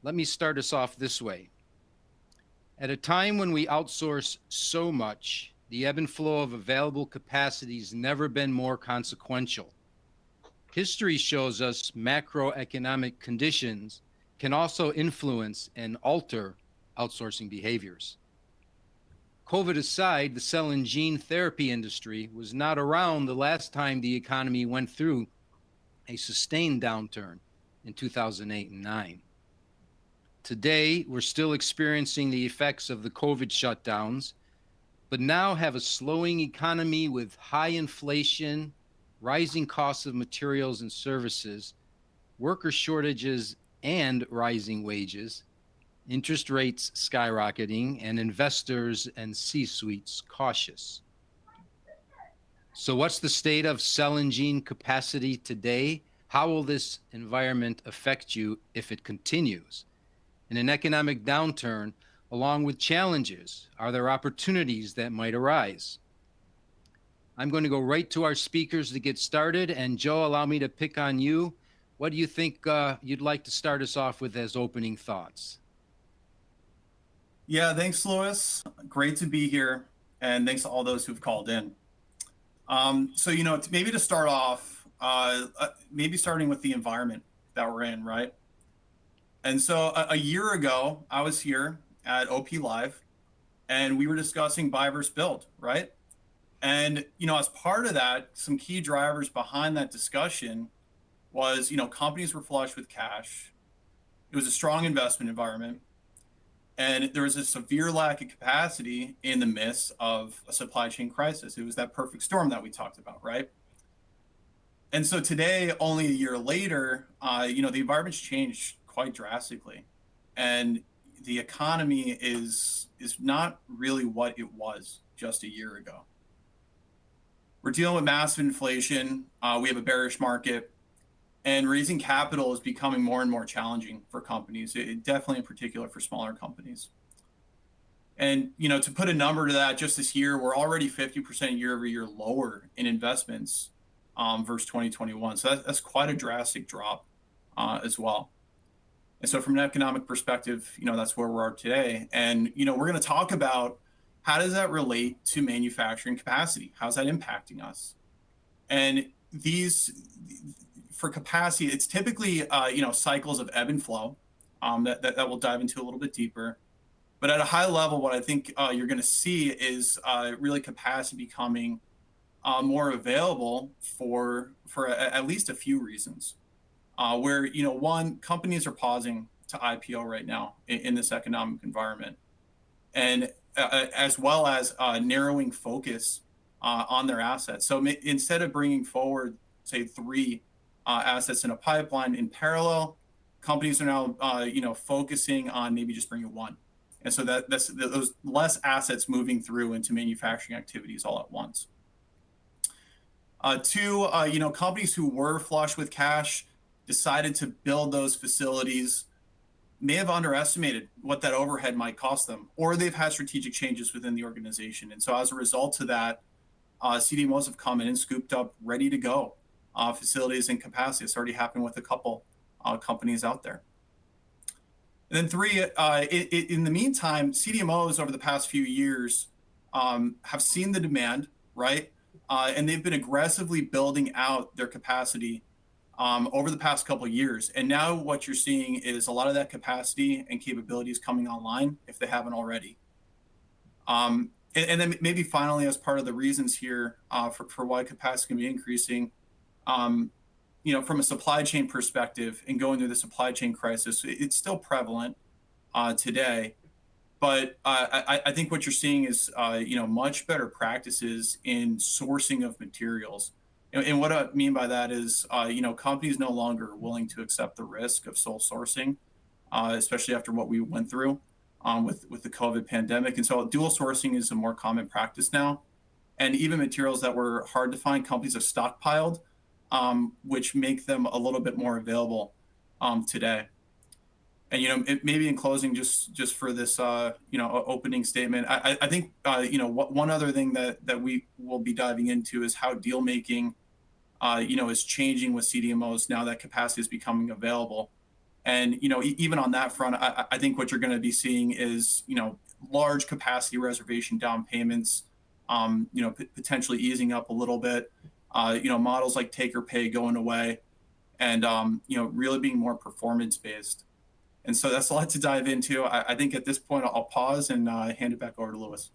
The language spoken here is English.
Let me start us off this way. At a time when we outsource so much, the ebb and flow of available capacity has never been more consequential. History shows us macroeconomic conditions can also influence and alter outsourcing behaviors. COVID aside, the cell and gene therapy industry was not around the last time the economy went through a sustained downturn in 2008 and 9. Today, we're still experiencing the effects of the COVID shutdowns, but now have a slowing economy with high inflation, rising costs of materials and services, worker shortages and rising wages, interest rates skyrocketing, and investors and C-suites cautious. So what's the state of cell and gene capacity today? How will this environment affect you if it continues? In an economic downturn, along with challenges, are there opportunities that might arise? I'm going to go right to our speakers to get started. And Joe, allow me to pick on you. What do you think you'd like to start us off with as opening thoughts? Yeah, thanks, Louis. Great to be here. And thanks to all those who've called in. So, maybe to start off, maybe starting with the environment that we're in, right? And so a year ago, I was here at OP Live, and we were discussing buy versus build, right? And, as part of that, some key drivers behind that discussion was, companies were flush with cash. It was a strong investment environment. And there was a severe lack of capacity in the midst of a supply chain crisis. It was that perfect storm that we talked about, right? And so today, only a year later, the environment's changed quite drastically. And the economy is not really what it was just a year ago. We're dealing with massive inflation. We have a bearish market. And raising capital is becoming more and more challenging for companies, definitely in particular for smaller companies. And, to put a number to that, just this year, we're already 50% year over year lower in investments versus 2021. So that's quite a drastic drop as well. And so from an economic perspective, that's where we are today. And, we're going to talk about how does that relate to manufacturing capacity? How's that impacting us? And for capacity, it's typically, cycles of ebb and flow that we'll dive into a little bit deeper. But at a high level, what I think you're going to see is really capacity becoming more available for at least a few reasons. Where, one, companies are pausing to IPO right now in this economic environment. And as well as narrowing focus on their assets. So instead of bringing forward, say, 3 assets in a pipeline in parallel, companies are now, focusing on maybe just bringing 1. And so that's those less assets moving through into manufacturing activities all at once. 2, companies who were flush with cash decided to build those facilities may have underestimated what that overhead might cost them, or they've had strategic changes within the organization. And so as a result of that, CDMOs have come in and scooped up ready to go facilities and capacity. It's already happened with a couple companies out there. And then 3, in the meantime, CDMOs over the past few years have seen the demand, right? And they've been aggressively building out their capacity over the past couple of years. And now what you're seeing is a lot of that capacity and capabilities coming online if they haven't already. And then maybe finally, as part of the reasons here for why capacity can be increasing, from a supply chain perspective and going through the supply chain crisis, it's still prevalent today. But I think what you're seeing is, much better practices in sourcing of materials. And what I mean by that is, companies no longer are willing to accept the risk of sole sourcing, especially after what we went through with the COVID pandemic. And so dual sourcing is a more common practice now. And even materials that were hard to find, companies have stockpiled, which make them a little bit more available today. And, maybe in closing, just for this, opening statement, I think, one other thing that we will be diving into is how deal making, is changing with CDMOs now that capacity is becoming available. And even on that front, I think what you're going to be seeing is large capacity reservation down payments, potentially easing up a little bit. Models like take or pay going away, and really being more performance based. And so that's a lot to dive into. I think at this point I'll pause and hand it back over to Lewis.